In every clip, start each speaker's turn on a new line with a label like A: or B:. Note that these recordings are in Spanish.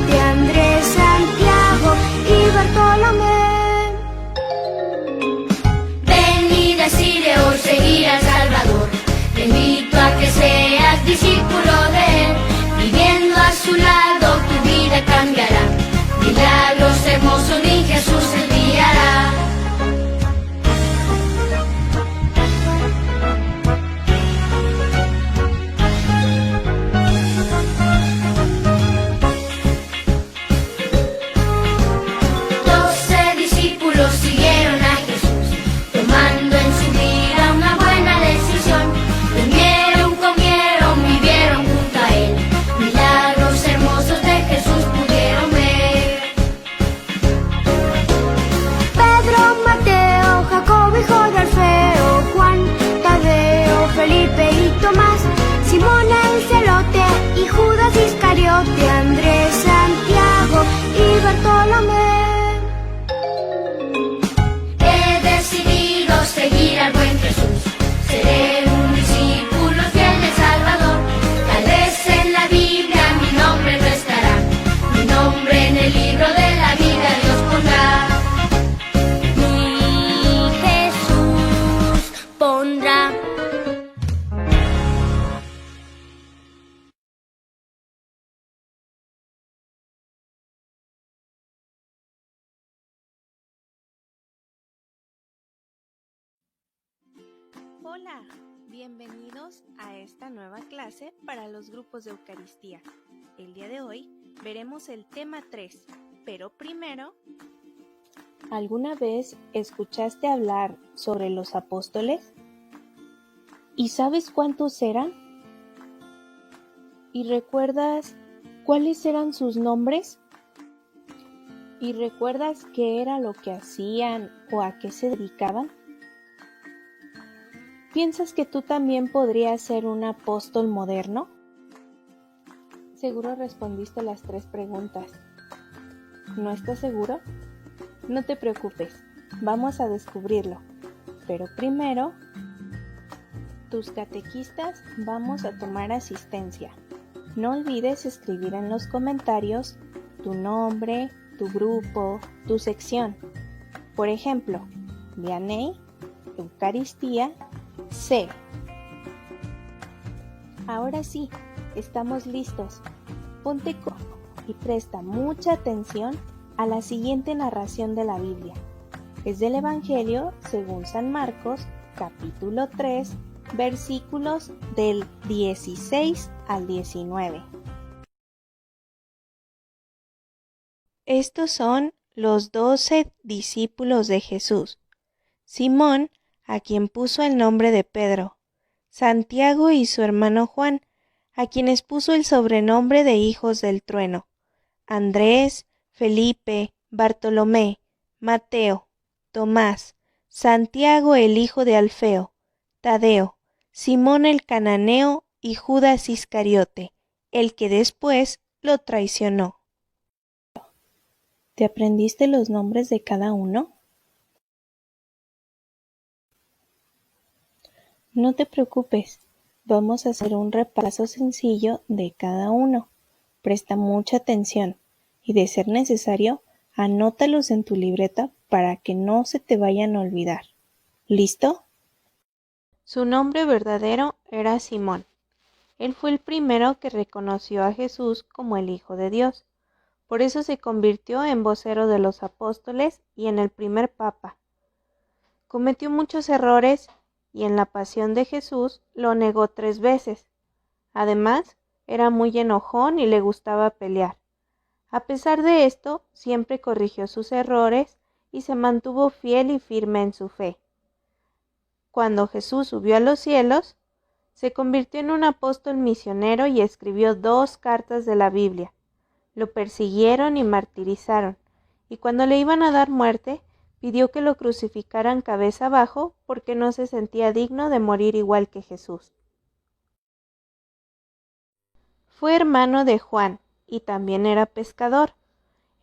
A: Iscariote, Andrés, Santiago y Bartolomé.
B: Ven y decide hoy seguir al Salvador. Te invito a que seas discípulo de Él. Viviendo a su lado tu vida cambiará. Milagros hermosos mi Jesús enviará. Siguieron a Jesús, tomando en su vida una buena decisión. Durmieron, comieron, vivieron junto a Él. Milagros hermosos de Jesús pudieron ver.
A: Pedro, Mateo, Jacobo, hijo de Alfeo, Juan, Tadeo, Felipe y Tomás, Simón el celote y Judas Iscariote, Andrés, Santiago y Bartolomé.
B: Seguir al buen Jesús, seré un discípulo fiel del Salvador. Tal vez en la Biblia mi nombre no estará, mi nombre en el libro de la vida Dios pondrá.
A: Mi Jesús pondrá.
C: Hola, bienvenidos a esta nueva clase para los grupos de Eucaristía. El día de hoy veremos el tema 3, pero primero... ¿Alguna vez escuchaste hablar sobre los apóstoles? ¿Y sabes cuántos eran? ¿Y recuerdas cuáles eran sus nombres? ¿Y recuerdas qué era lo que hacían o a qué se dedicaban? ¿Piensas que tú también podrías ser un apóstol moderno? Seguro respondiste las 3 preguntas. ¿No estás seguro? No te preocupes, vamos a descubrirlo. Pero primero, tus catequistas vamos a tomar asistencia. No olvides escribir en los comentarios tu nombre, tu grupo, tu sección. Por ejemplo, Vianney, Eucaristía, C. Ahora sí, estamos listos. Ponte cómodo y presta mucha atención a la siguiente narración de la Biblia. Es del Evangelio según San Marcos, capítulo 3, versículos del 16 al 19. Estos son los 12 discípulos de Jesús. Simón, a quien puso el nombre de Pedro, Santiago y su hermano Juan, a quienes puso el sobrenombre de hijos del trueno, Andrés, Felipe, Bartolomé, Mateo, Tomás, Santiago el hijo de Alfeo, Tadeo, Simón el cananeo y Judas Iscariote, el que después lo traicionó. ¿Te aprendiste los nombres de cada uno? No te preocupes, vamos a hacer un repaso sencillo de cada uno. Presta mucha atención y, de ser necesario, anótalos en tu libreta para que no se te vayan a olvidar. ¿Listo? Su nombre verdadero era Simón. Él fue el primero que reconoció a Jesús como el Hijo de Dios. Por eso se convirtió en vocero de los apóstoles y en el primer papa. Cometió muchos errores y en la pasión de Jesús lo negó 3 veces. Además, era muy enojón y le gustaba pelear. A pesar de esto, siempre corrigió sus errores y se mantuvo fiel y firme en su fe. Cuando Jesús subió a los cielos, se convirtió en un apóstol misionero y escribió 2 cartas de la Biblia. Lo persiguieron y martirizaron, y cuando le iban a dar muerte, pidió que lo crucificaran cabeza abajo porque no se sentía digno de morir igual que Jesús. Fue hermano de Juan y también era pescador.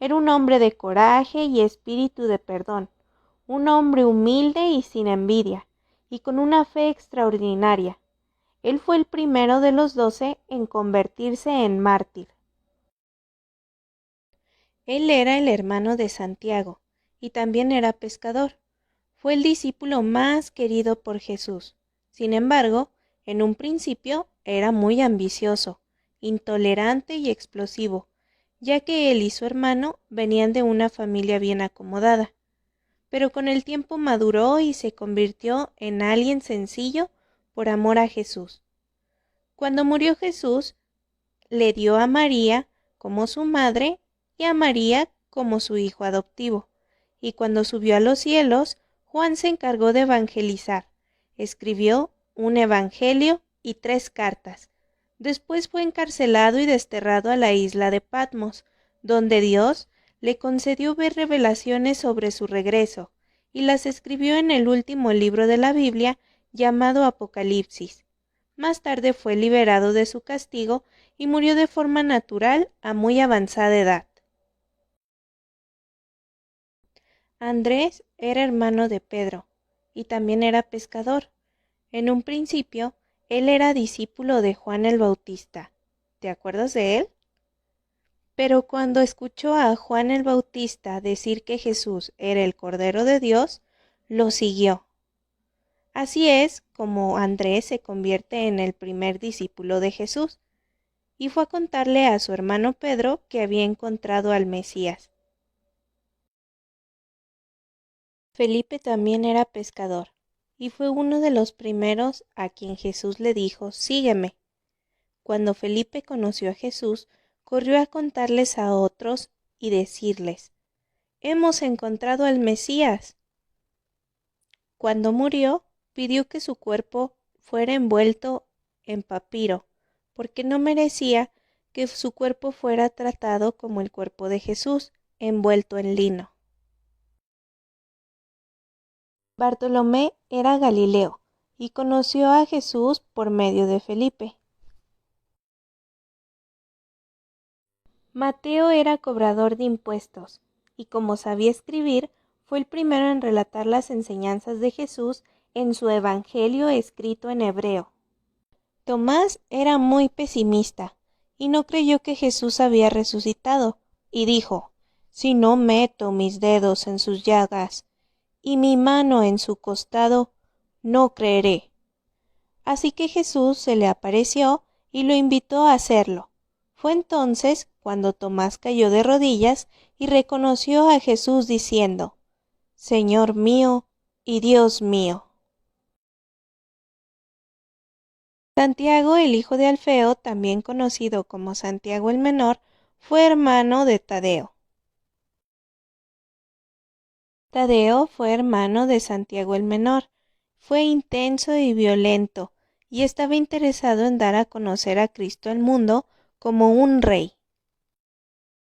C: Era un hombre de coraje y espíritu de perdón, un hombre humilde y sin envidia, y con una fe extraordinaria. Él fue el primero de los 12 en convertirse en mártir. Él era el hermano de Santiago y también era pescador. Fue el discípulo más querido por Jesús. Sin embargo, en un principio era muy ambicioso, intolerante y explosivo, ya que él y su hermano venían de una familia bien acomodada. Pero con el tiempo maduró y se convirtió en alguien sencillo por amor a Jesús. Cuando murió Jesús, le dio a María como su madre y a María como su hijo adoptivo. Y cuando subió a los cielos, Juan se encargó de evangelizar. Escribió un evangelio y 3 cartas. Después fue encarcelado y desterrado a la isla de Patmos, donde Dios le concedió ver revelaciones sobre su regreso, y las escribió en el último libro de la Biblia, llamado Apocalipsis. Más tarde fue liberado de su castigo y murió de forma natural a muy avanzada edad. Andrés era hermano de Pedro y también era pescador. En un principio, él era discípulo de Juan el Bautista. ¿Te acuerdas de él? Pero cuando escuchó a Juan el Bautista decir que Jesús era el Cordero de Dios, lo siguió. Así es como Andrés se convierte en el primer discípulo de Jesús, y fue a contarle a su hermano Pedro que había encontrado al Mesías. Felipe también era pescador, y fue uno de los primeros a quien Jesús le dijo, sígueme. Cuando Felipe conoció a Jesús, corrió a contarles a otros y decirles, hemos encontrado al Mesías. Cuando murió, pidió que su cuerpo fuera envuelto en papiro, porque no merecía que su cuerpo fuera tratado como el cuerpo de Jesús, envuelto en lino. Bartolomé era Galileo y conoció a Jesús por medio de Felipe. Mateo era cobrador de impuestos y como sabía escribir, fue el primero en relatar las enseñanzas de Jesús en su evangelio escrito en hebreo. Tomás era muy pesimista y no creyó que Jesús había resucitado, y dijo, si no meto mis dedos en sus llagas y mi mano en su costado, no creeré. Así que Jesús se le apareció y lo invitó a hacerlo. Fue entonces cuando Tomás cayó de rodillas y reconoció a Jesús diciendo, Señor mío y Dios mío. Santiago, el hijo de Alfeo, también conocido como Santiago el Menor, fue hermano de Tadeo. Tadeo fue hermano de Santiago el Menor. Fue intenso y violento, y estaba interesado en dar a conocer a Cristo al mundo como un rey.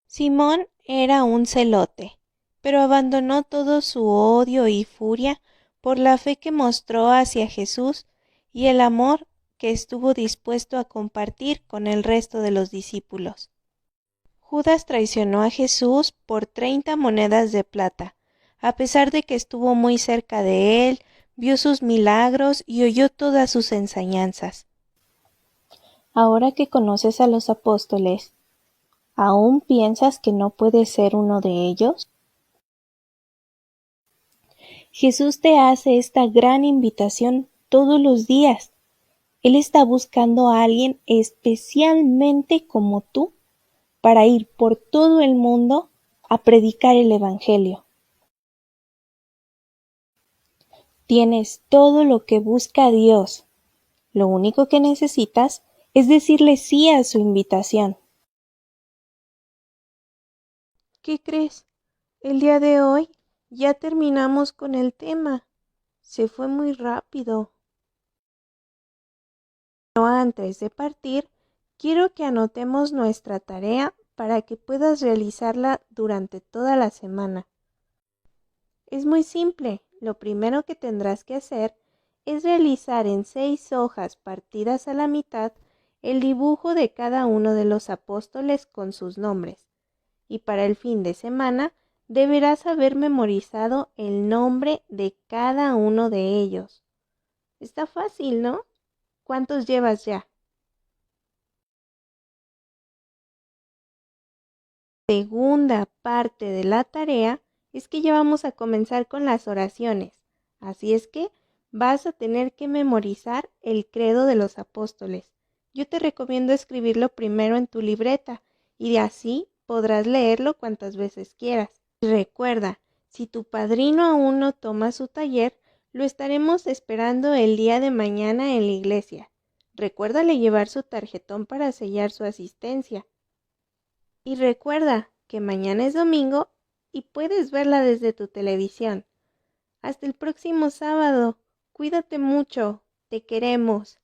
C: Simón era un celote, pero abandonó todo su odio y furia por la fe que mostró hacia Jesús y el amor que estuvo dispuesto a compartir con el resto de los discípulos. Judas traicionó a Jesús por 30 monedas de plata, a pesar de que estuvo muy cerca de él, vio sus milagros y oyó todas sus enseñanzas. Ahora que conoces a los apóstoles, ¿aún piensas que no puedes ser uno de ellos? Jesús te hace esta gran invitación todos los días. Él está buscando a alguien especialmente como tú para ir por todo el mundo a predicar el Evangelio. Tienes todo lo que busca Dios. Lo único que necesitas es decirle sí a su invitación. ¿Qué crees? El día de hoy ya terminamos con el tema. Se fue muy rápido. Pero antes de partir, quiero que anotemos nuestra tarea para que puedas realizarla durante toda la semana. Es muy simple. Lo primero que tendrás que hacer es realizar en 6 hojas partidas a la mitad el dibujo de cada uno de los apóstoles con sus nombres. Y para el fin de semana deberás haber memorizado el nombre de cada uno de ellos. Está fácil, ¿no? ¿Cuántos llevas ya? Segunda parte de la tarea es que ya vamos a comenzar con las oraciones. Así es que vas a tener que memorizar el credo de los apóstoles. Yo te recomiendo escribirlo primero en tu libreta y de así podrás leerlo cuantas veces quieras. Y recuerda, si tu padrino aún no toma su taller, lo estaremos esperando el día de mañana en la iglesia. Recuérdale llevar su tarjetón para sellar su asistencia. Y recuerda que mañana es domingo y puedes verla desde tu televisión. Hasta el próximo sábado. Cuídate mucho. Te queremos.